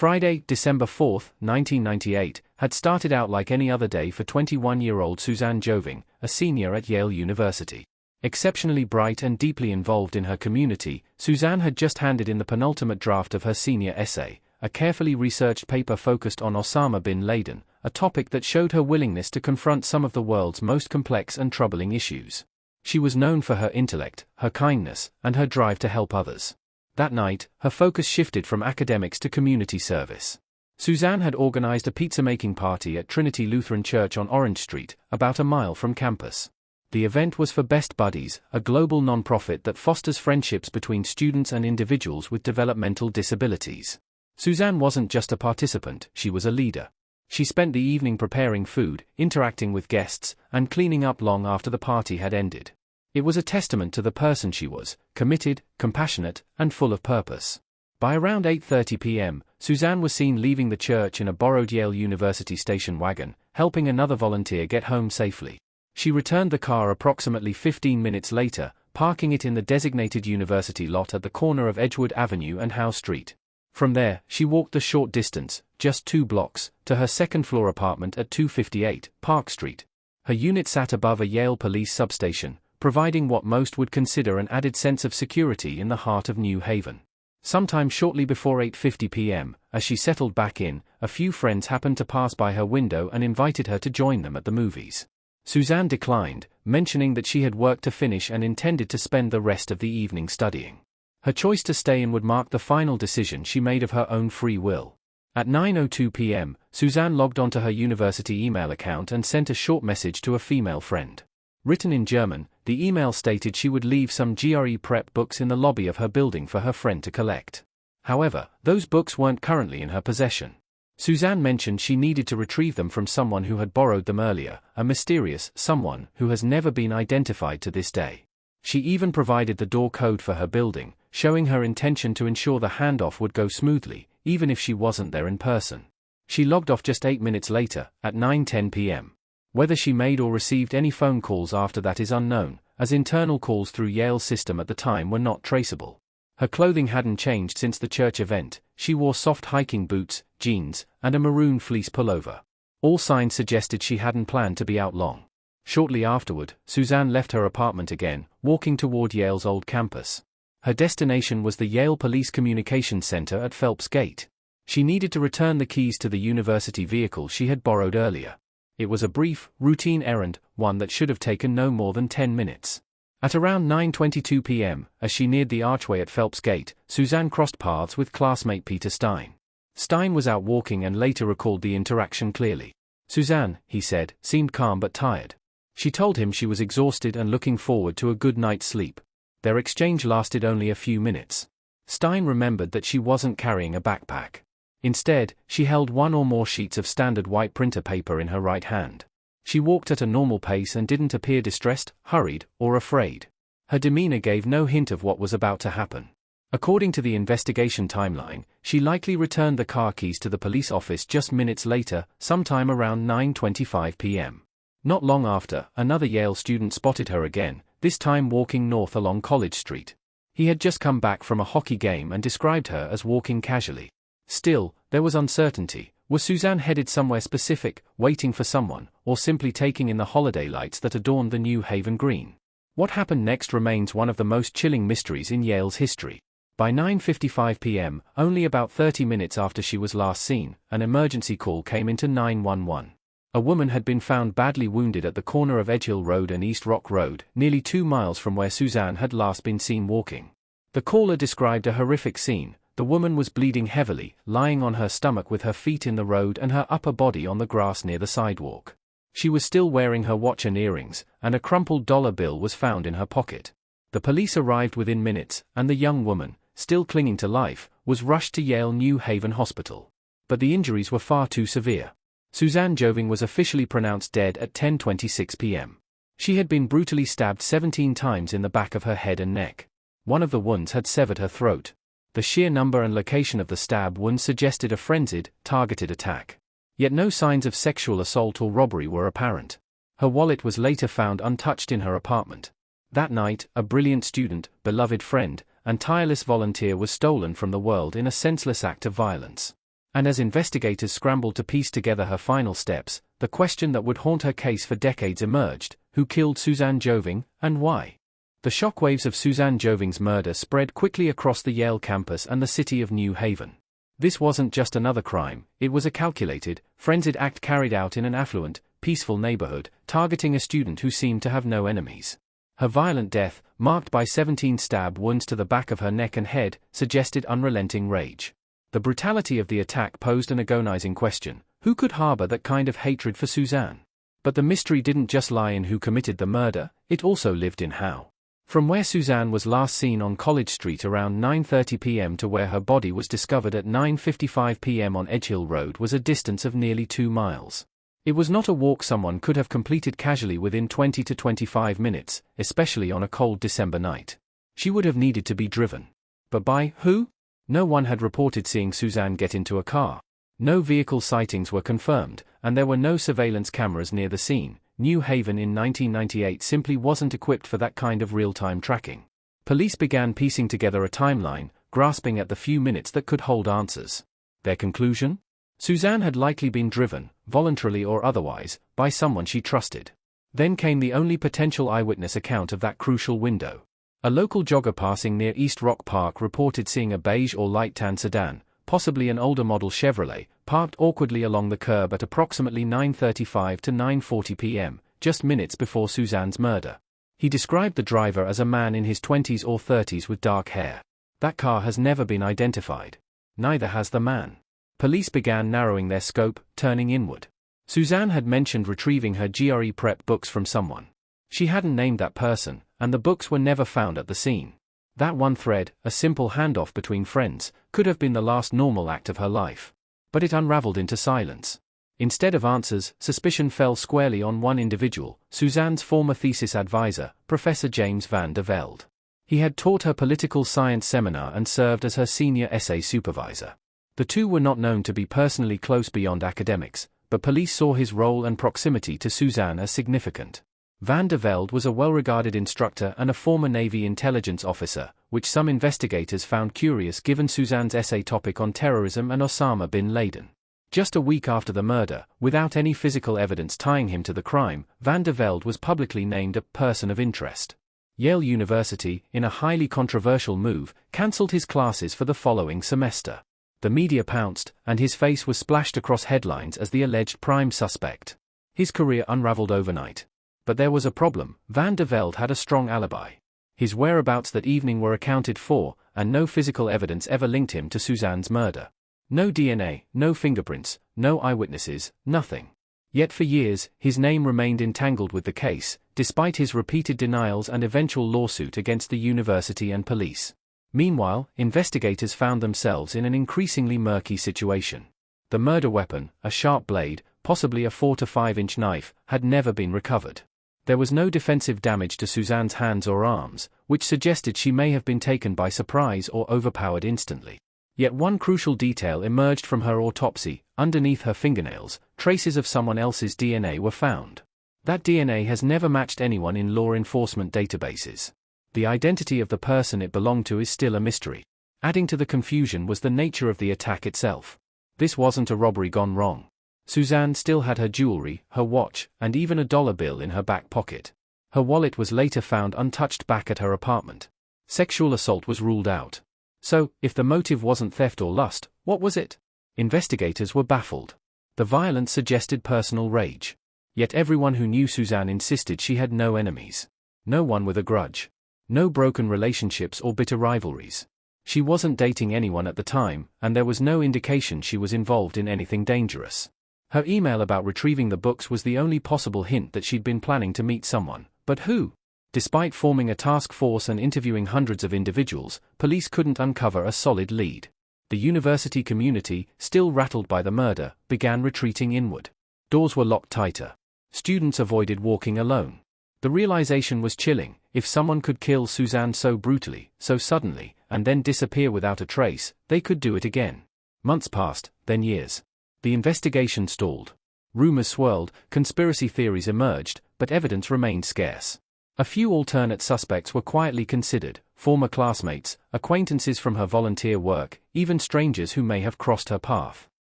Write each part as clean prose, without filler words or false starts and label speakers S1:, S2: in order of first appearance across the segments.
S1: Friday, December 4, 1998, had started out like any other day for 21-year-old Suzanne Jovin, a senior at Yale University. Exceptionally bright and deeply involved in her community, Suzanne had just handed in the penultimate draft of her senior essay, a carefully researched paper focused on Osama bin Laden, a topic that showed her willingness to confront some of the world's most complex and troubling issues. She was known for her intellect, her kindness, and her drive to help others. That night, her focus shifted from academics to community service. Suzanne had organized a pizza-making party at Trinity Lutheran Church on Orange Street, about a mile from campus. The event was for Best Buddies, a global nonprofit that fosters friendships between students and individuals with developmental disabilities. Suzanne wasn't just a participant, she was a leader. She spent the evening preparing food, interacting with guests, and cleaning up long after the party had ended. It was a testament to the person she was, committed, compassionate, and full of purpose. By around 8:30 p.m., Suzanne was seen leaving the church in a borrowed Yale University station wagon, helping another volunteer get home safely. She returned the car approximately 15 minutes later, parking it in the designated university lot at the corner of Edgewood Avenue and Howe Street. From there, she walked the short distance, just 2 blocks, to her second-floor apartment at 258 Park Street. Her unit sat above a Yale police substation, providing what most would consider an added sense of security in the heart of New Haven. Sometime shortly before 8:50 p.m., as she settled back in, a few friends happened to pass by her window and invited her to join them at the movies. Suzanne declined, mentioning that she had work to finish and intended to spend the rest of the evening studying. Her choice to stay in would mark the final decision she made of her own free will. At 9:02 p.m., Suzanne logged onto her university email account and sent a short message to a female friend. Written in German, the email stated she would leave some GRE prep books in the lobby of her building for her friend to collect. However, those books weren't currently in her possession. Suzanne mentioned she needed to retrieve them from someone who had borrowed them earlier, a mysterious someone who has never been identified to this day. She even provided the door code for her building, showing her intention to ensure the handoff would go smoothly, even if she wasn't there in person. She logged off just 8 minutes later, at 9:10 p.m. Whether she made or received any phone calls after that is unknown, as internal calls through Yale's system at the time were not traceable. Her clothing hadn't changed since the church event. She wore soft hiking boots, jeans, and a maroon fleece pullover. All signs suggested she hadn't planned to be out long. Shortly afterward, Suzanne left her apartment again, walking toward Yale's old campus. Her destination was the Yale Police Communications Center at Phelps Gate. She needed to return the keys to the university vehicle she had borrowed earlier. It was a brief, routine errand, one that should have taken no more than 10 minutes. At around 9:22 p.m., as she neared the archway at Phelps Gate, Suzanne crossed paths with classmate Peter Stein. Stein was out walking and later recalled the interaction clearly. Suzanne, he said, seemed calm but tired. She told him she was exhausted and looking forward to a good night's sleep. Their exchange lasted only a few minutes. Stein remembered that she wasn't carrying a backpack. Instead, she held one or more sheets of standard white printer paper in her right hand. She walked at a normal pace and didn't appear distressed, hurried, or afraid. Her demeanor gave no hint of what was about to happen. According to the investigation timeline, she likely returned the car keys to the police office just minutes later, sometime around 9:25 p.m. Not long after, another Yale student spotted her again, this time walking north along College Street. He had just come back from a hockey game and described her as walking casually. Still, there was uncertainty. Was Suzanne headed somewhere specific, waiting for someone, or simply taking in the holiday lights that adorned the New Haven Green? What happened next remains one of the most chilling mysteries in Yale's history. By 9:55 p.m., only about 30 minutes after she was last seen, an emergency call came into 911. A woman had been found badly wounded at the corner of Edgehill Road and East Rock Road, nearly 2 miles from where Suzanne had last been seen walking. The caller described a horrific scene. The woman was bleeding heavily, lying on her stomach with her feet in the road and her upper body on the grass near the sidewalk. She was still wearing her watch and earrings, and a crumpled dollar bill was found in her pocket. The police arrived within minutes, and the young woman, still clinging to life, was rushed to Yale New Haven Hospital. But the injuries were far too severe. Suzanne Jovin was officially pronounced dead at 10:26 p.m. She had been brutally stabbed 17 times in the back of her head and neck. One of the wounds had severed her throat. The sheer number and location of the stab wounds suggested a frenzied, targeted attack. Yet no signs of sexual assault or robbery were apparent. Her wallet was later found untouched in her apartment. That night, a brilliant student, beloved friend, and tireless volunteer was stolen from the world in a senseless act of violence. And as investigators scrambled to piece together her final steps, the question that would haunt her case for decades emerged: who killed Suzanne Jovin, and why? The shockwaves of Suzanne Jovin's murder spread quickly across the Yale campus and the city of New Haven. This wasn't just another crime, it was a calculated, frenzied act carried out in an affluent, peaceful neighborhood, targeting a student who seemed to have no enemies. Her violent death, marked by 17 stab wounds to the back of her neck and head, suggested unrelenting rage. The brutality of the attack posed an agonizing question: who could harbor that kind of hatred for Suzanne? But the mystery didn't just lie in who committed the murder, it also lived in how. From where Suzanne was last seen on College Street around 9:30 p.m. to where her body was discovered at 9:55 p.m. on Edgehill Road was a distance of nearly 2 miles. It was not a walk someone could have completed casually within 20 to 25 minutes, especially on a cold December night. She would have needed to be driven. But by who? No one had reported seeing Suzanne get into a car. No vehicle sightings were confirmed, and there were no surveillance cameras near the scene. New Haven in 1998 simply wasn't equipped for that kind of real-time tracking. Police began piecing together a timeline, grasping at the few minutes that could hold answers. Their conclusion? Suzanne had likely been driven, voluntarily or otherwise, by someone she trusted. Then came the only potential eyewitness account of that crucial window. A local jogger passing near East Rock Park reported seeing a beige or light tan sedan, possibly an older model Chevrolet, parked awkwardly along the curb at approximately 9:35 to 9:40 p.m., just minutes before Suzanne's murder. He described the driver as a man in his 20s or 30s with dark hair. That car has never been identified. Neither has the man. Police began narrowing their scope, turning inward. Suzanne had mentioned retrieving her GRE prep books from someone. She hadn't named that person, and the books were never found at the scene. That one thread, a simple handoff between friends, could have been the last normal act of her life. But it unraveled into silence. Instead of answers, suspicion fell squarely on one individual, Suzanne's former thesis advisor, Professor James van der Velde. He had taught her political science seminar and served as her senior essay supervisor. The two were not known to be personally close beyond academics, but police saw his role and proximity to Suzanne as significant. Van der Velde was a well-regarded instructor and a former Navy intelligence officer, which some investigators found curious given Suzanne's essay topic on terrorism and Osama bin Laden. Just a week after the murder, without any physical evidence tying him to the crime, Van der Velde was publicly named a person of interest. Yale University, in a highly controversial move, cancelled his classes for the following semester. The media pounced, and his face was splashed across headlines as the alleged prime suspect. His career unraveled overnight. But there was a problem: Van der Velde had a strong alibi. His whereabouts that evening were accounted for, and no physical evidence ever linked him to Suzanne's murder. No DNA, no fingerprints, no eyewitnesses, nothing. Yet for years, his name remained entangled with the case, despite his repeated denials and eventual lawsuit against the university and police. Meanwhile, investigators found themselves in an increasingly murky situation. The murder weapon, a sharp blade, possibly a 4 to 5 inch knife, had never been recovered. There was no defensive damage to Suzanne's hands or arms, which suggested she may have been taken by surprise or overpowered instantly. Yet one crucial detail emerged from her autopsy: underneath her fingernails, traces of someone else's DNA were found. That DNA has never matched anyone in law enforcement databases. The identity of the person it belonged to is still a mystery. Adding to the confusion was the nature of the attack itself. This wasn't a robbery gone wrong. Suzanne still had her jewelry, her watch, and even a dollar bill in her back pocket. Her wallet was later found untouched back at her apartment. Sexual assault was ruled out. So, if the motive wasn't theft or lust, what was it? Investigators were baffled. The violence suggested personal rage. Yet everyone who knew Suzanne insisted she had no enemies. No one with a grudge. No broken relationships or bitter rivalries. She wasn't dating anyone at the time, and there was no indication she was involved in anything dangerous. Her email about retrieving the books was the only possible hint that she'd been planning to meet someone. But who? Despite forming a task force and interviewing hundreds of individuals, police couldn't uncover a solid lead. The university community, still rattled by the murder, began retreating inward. Doors were locked tighter. Students avoided walking alone. The realization was chilling: if someone could kill Suzanne so brutally, so suddenly, and then disappear without a trace, they could do it again. Months passed, then years. The investigation stalled. Rumors swirled, conspiracy theories emerged, but evidence remained scarce. A few alternate suspects were quietly considered: former classmates, acquaintances from her volunteer work, even strangers who may have crossed her path.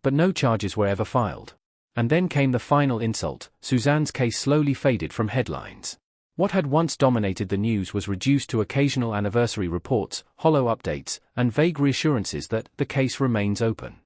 S1: But no charges were ever filed. And then came the final insult. Suzanne's case slowly faded from headlines. What had once dominated the news was reduced to occasional anniversary reports, hollow updates, and vague reassurances that the case remains open.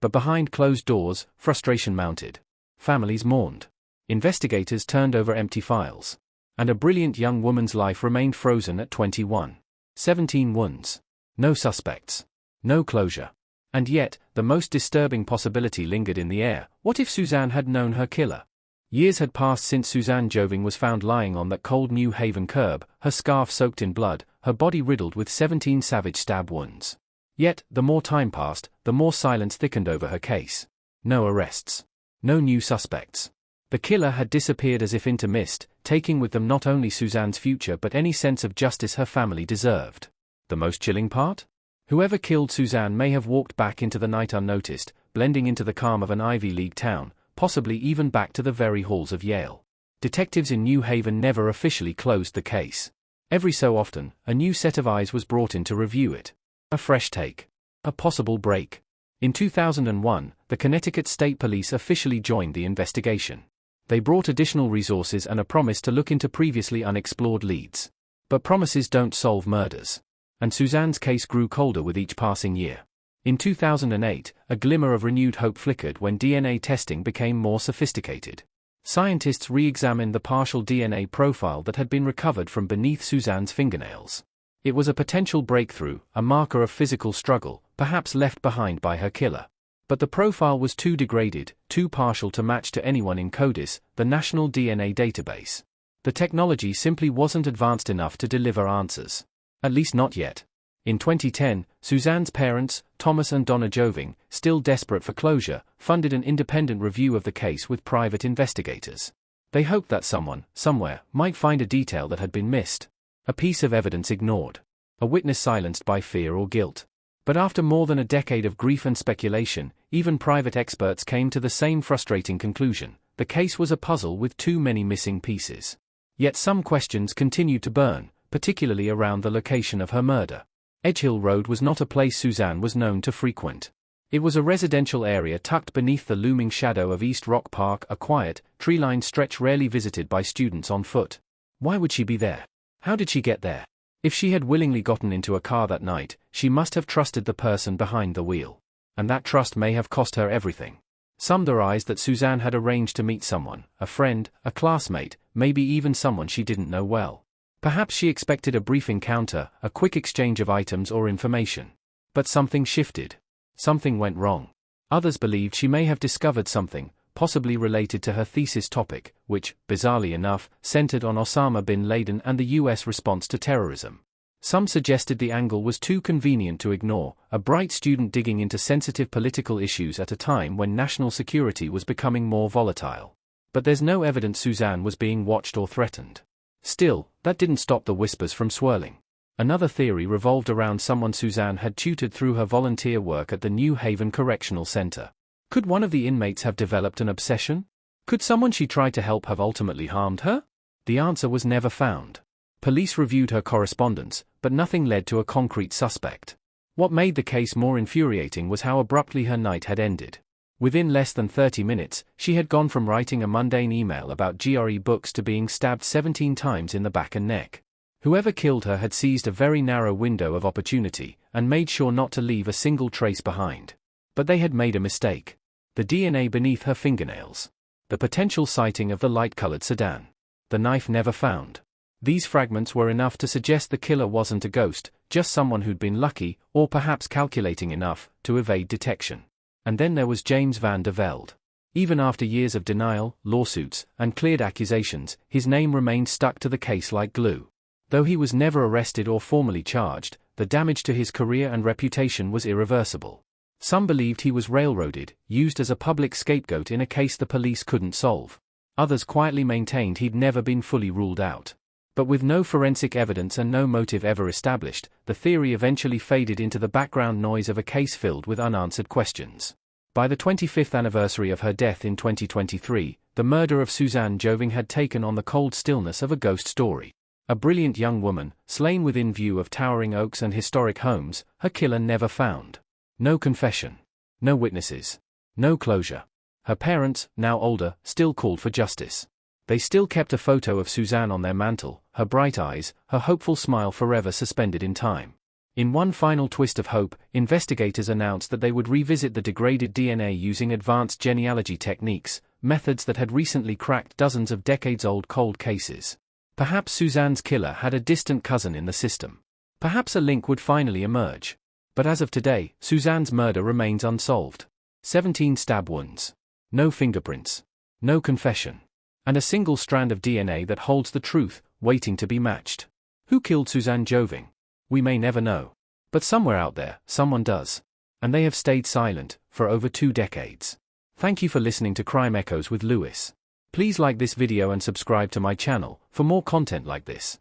S1: But behind closed doors, frustration mounted. Families mourned. Investigators turned over empty files. And a brilliant young woman's life remained frozen at 21. 17 wounds. No suspects. No closure. And yet, the most disturbing possibility lingered in the air. What if Suzanne had known her killer? Years had passed since Suzanne Jovin was found lying on that cold New Haven curb, her scarf soaked in blood, her body riddled with 17 savage stab wounds. Yet, the more time passed, the more silence thickened over her case. No arrests. No new suspects. The killer had disappeared as if into mist, taking with them not only Suzanne's future but any sense of justice her family deserved. The most chilling part? Whoever killed Suzanne may have walked back into the night unnoticed, blending into the calm of an Ivy League town, possibly even back to the very halls of Yale. Detectives in New Haven never officially closed the case. Every so often, a new set of eyes was brought in to review it. A fresh take. A possible break. In 2001, the Connecticut State Police officially joined the investigation. They brought additional resources and a promise to look into previously unexplored leads. But promises don't solve murders. And Suzanne's case grew colder with each passing year. In 2008, a glimmer of renewed hope flickered when DNA testing became more sophisticated. Scientists re-examined the partial DNA profile that had been recovered from beneath Suzanne's fingernails. It was a potential breakthrough, a marker of physical struggle, perhaps left behind by her killer. But the profile was too degraded, too partial to match to anyone in CODIS, the national DNA database. The technology simply wasn't advanced enough to deliver answers. At least not yet. In 2010, Suzanne's parents, Thomas and Donna Jovin, still desperate for closure, funded an independent review of the case with private investigators. They hoped that someone, somewhere, might find a detail that had been missed. A piece of evidence ignored. A witness silenced by fear or guilt. But after more than a decade of grief and speculation, even private experts came to the same frustrating conclusion. The case was a puzzle with too many missing pieces. Yet some questions continued to burn, particularly around the location of her murder. Edgehill Road was not a place Suzanne was known to frequent. It was a residential area tucked beneath the looming shadow of East Rock Park, a quiet, tree-lined stretch rarely visited by students on foot. Why would she be there? How did she get there? If she had willingly gotten into a car that night, she must have trusted the person behind the wheel. And that trust may have cost her everything. Some theorized that Suzanne had arranged to meet someone, a friend, a classmate, maybe even someone she didn't know well. Perhaps she expected a brief encounter, a quick exchange of items or information. But something shifted. Something went wrong. Others believed she may have discovered something, possibly related to her thesis topic, which, bizarrely enough, centered on Osama bin Laden and the US response to terrorism. Some suggested the angle was too convenient to ignore, a bright student digging into sensitive political issues at a time when national security was becoming more volatile. But there's no evidence Suzanne was being watched or threatened. Still, that didn't stop the whispers from swirling. Another theory revolved around someone Suzanne had tutored through her volunteer work at the New Haven Correctional Center. Could one of the inmates have developed an obsession? Could someone she tried to help have ultimately harmed her? The answer was never found. Police reviewed her correspondence, but nothing led to a concrete suspect. What made the case more infuriating was how abruptly her night had ended. Within less than 30 minutes, she had gone from writing a mundane email about GRE books to being stabbed 17 times in the back and neck. Whoever killed her had seized a very narrow window of opportunity, and made sure not to leave a single trace behind. But they had made a mistake. The DNA beneath her fingernails. The potential sighting of the light-colored sedan. The knife never found. These fragments were enough to suggest the killer wasn't a ghost, just someone who'd been lucky, or perhaps calculating enough, to evade detection. And then there was James van der Velde. Even after years of denial, lawsuits, and cleared accusations, his name remained stuck to the case like glue. Though he was never arrested or formally charged, the damage to his career and reputation was irreversible. Some believed he was railroaded, used as a public scapegoat in a case the police couldn't solve. Others quietly maintained he'd never been fully ruled out. But with no forensic evidence and no motive ever established, the theory eventually faded into the background noise of a case filled with unanswered questions. By the 25th anniversary of her death in 2023, the murder of Suzanne Jovin had taken on the cold stillness of a ghost story. A brilliant young woman, slain within view of towering oaks and historic homes, her killer never found. No confession. No witnesses. No closure. Her parents, now older, still called for justice. They still kept a photo of Suzanne on their mantle, her bright eyes, her hopeful smile forever suspended in time. In one final twist of hope, investigators announced that they would revisit the degraded DNA using advanced genealogy techniques, methods that had recently cracked dozens of decades-old cold cases. Perhaps Suzanne's killer had a distant cousin in the system. Perhaps a link would finally emerge. But as of today, Suzanne's murder remains unsolved. 17 stab wounds. No fingerprints. No confession. And a single strand of DNA that holds the truth, waiting to be matched. Who killed Suzanne Jovin? We may never know. But somewhere out there, someone does. And they have stayed silent, for over 2 decades. Thank you for listening to Crime Echoes with Lewis. Please like this video and subscribe to my channel, for more content like this.